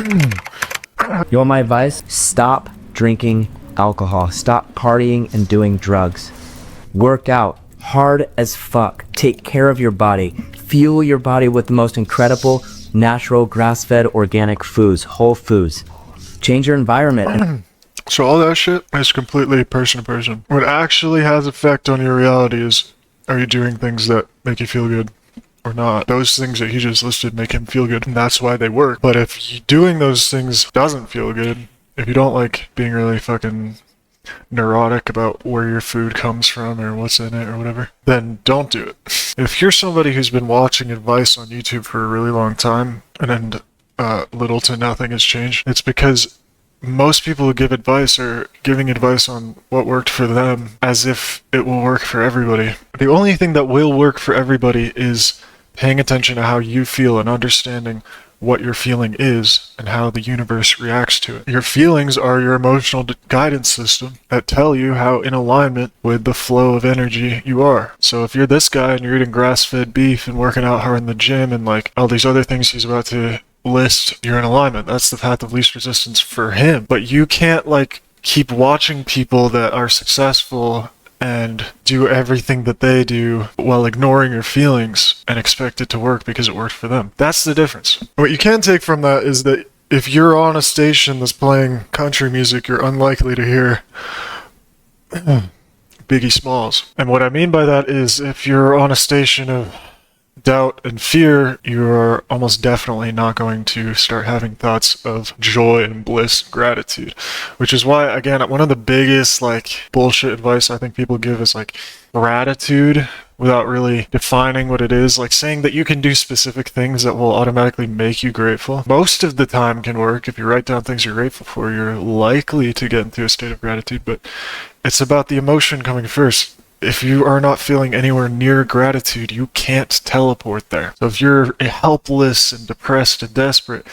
You want my advice? Stop drinking alcohol. Stop partying and doing drugs. Work out hard as fuck. Take care of your body. Fuel your body with the most incredible, natural, grass-fed, organic foods, whole foods. Change your environment. So all that shit is completely person to person. What actually has effect on your reality is, are you doing things that make you feel good or not? Those things that he just listed make him feel good, and that's why they work. But if doing those things doesn't feel good, if you don't like being really fucking neurotic about where your food comes from or what's in it or whatever, then don't do it. If you're somebody who's been watching advice on YouTube for a really long time and then little to nothing has changed, it's because most people who give advice are giving advice on what worked for them as if it will work for everybody. The only thing that will work for everybody is paying attention to how you feel and understanding what your feeling is and how the universe reacts to it. Your feelings are your emotional guidance system that tell you how in alignment with the flow of energy you are. So if you're this guy and you're eating grass-fed beef and working out hard in the gym and like all these other things he's about to list, you're in alignment. That's the path of least resistance for him. But you can't like keep watching people that are successful and do everything that they do while ignoring your feelings and expect it to work because it worked for them. That's the difference. What you can take from that is that if you're on a station that's playing country music, you're unlikely to hear Biggie Smalls. And what I mean by that is if you're on a station of doubt and fear, you're almost definitely not going to start having thoughts of joy and bliss and gratitude. Which is why, again, one of the biggest like bullshit advice I think people give is like gratitude without really defining what it is, like saying that you can do specific things that will automatically make you grateful. Most of the time can work. If you write down things you're grateful for, you're likely to get into a state of gratitude, but it's about the emotion coming first. If you are not feeling anywhere near gratitude, you can't teleport there. So if you're helpless and depressed and desperate,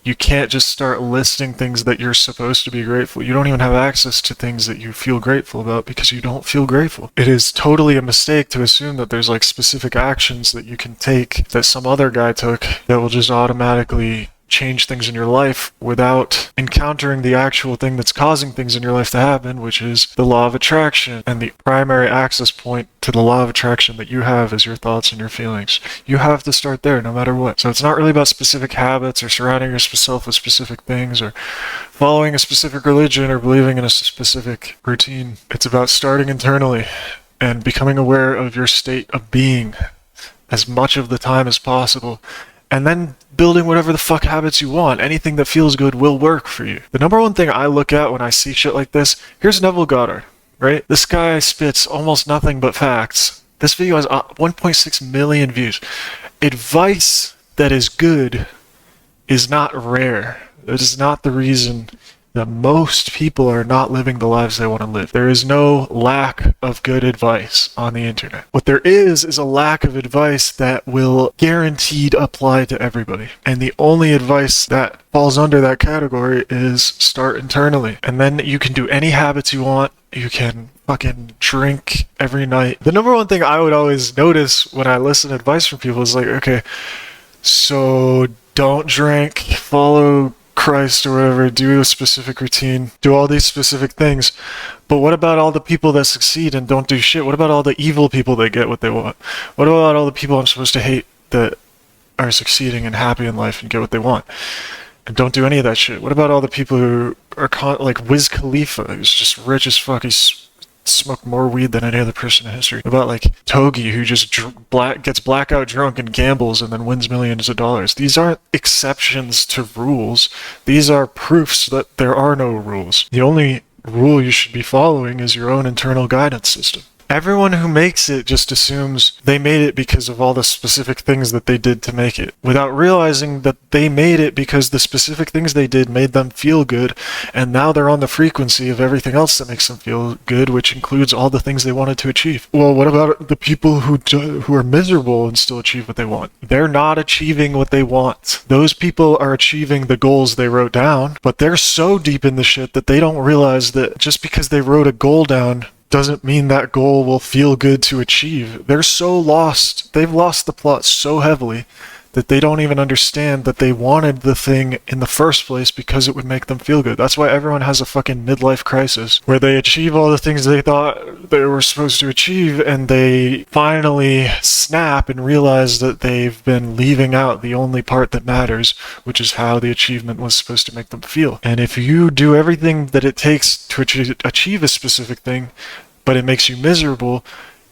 you can't just start listing things that you're supposed to be grateful. You don't even have access to things that you feel grateful about because you don't feel grateful. It is totally a mistake to assume that there's like specific actions that you can take that some other guy took that will just automatically change things in your life without encountering the actual thing that's causing things in your life to happen, which is the law of attraction. And the primary access point to the law of attraction that you have is your thoughts and your feelings. You have to start there no matter what. So it's not really about specific habits or surrounding yourself with specific things or following a specific religion or believing in a specific routine. It's about starting internally and becoming aware of your state of being as much of the time as possible, and then building whatever the fuck habits you want. Anything that feels good will work for you. The number one thing I look at when I see shit like this, here's Neville Goddard, right? This guy spits almost nothing but facts. This video has 1.6 million views. Advice that is good is not rare. It is not the reason that most people are not living the lives they want to live. There is no lack of good advice on the internet. What there is a lack of advice that will guaranteed apply to everybody. And the only advice that falls under that category is start internally. And then you can do any habits you want. You can fucking drink every night. The number one thing I would always notice when I listen to advice from people is like, okay, so don't drink, follow Christ or whatever, do a specific routine, do all these specific things. But what about all the people that succeed and don't do shit? What about all the evil people that get what they want? What about all the people I'm supposed to hate that are succeeding and happy in life and get what they want and don't do any of that shit? What about all the people who are like Wiz Khalifa, who's just rich as fuck? He's smoked more weed than any other person in history. About like Togi, who just gets blackout drunk and gambles and then wins millions of dollars. These aren't exceptions to rules. These are proofs that there are no rules. The only rule you should be following is your own internal guidance system. Everyone who makes it just assumes they made it because of all the specific things that they did to make it, without realizing that they made it because the specific things they did made them feel good, and now they're on the frequency of everything else that makes them feel good, which includes all the things they wanted to achieve. Well, what about the people who are miserable and still achieve what they want? They're not achieving what they want. Those people are achieving the goals they wrote down, but they're so deep in the shit that they don't realize that just because they wrote a goal down doesn't mean that goal will feel good to achieve. They're so lost. They've lost the plot so heavily that they don't even understand that they wanted the thing in the first place because it would make them feel good. That's why everyone has a fucking midlife crisis, where they achieve all the things they thought they were supposed to achieve, and they finally snap and realize that they've been leaving out the only part that matters, which is how the achievement was supposed to make them feel. And if you do everything that it takes to achieve a specific thing, but it makes you miserable,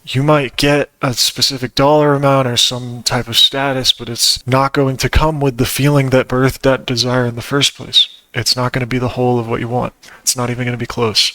you might get a specific dollar amount or some type of status, but it's not going to come with the feeling that birthed that desire in the first place. It's not going to be the whole of what you want. It's not even going to be close.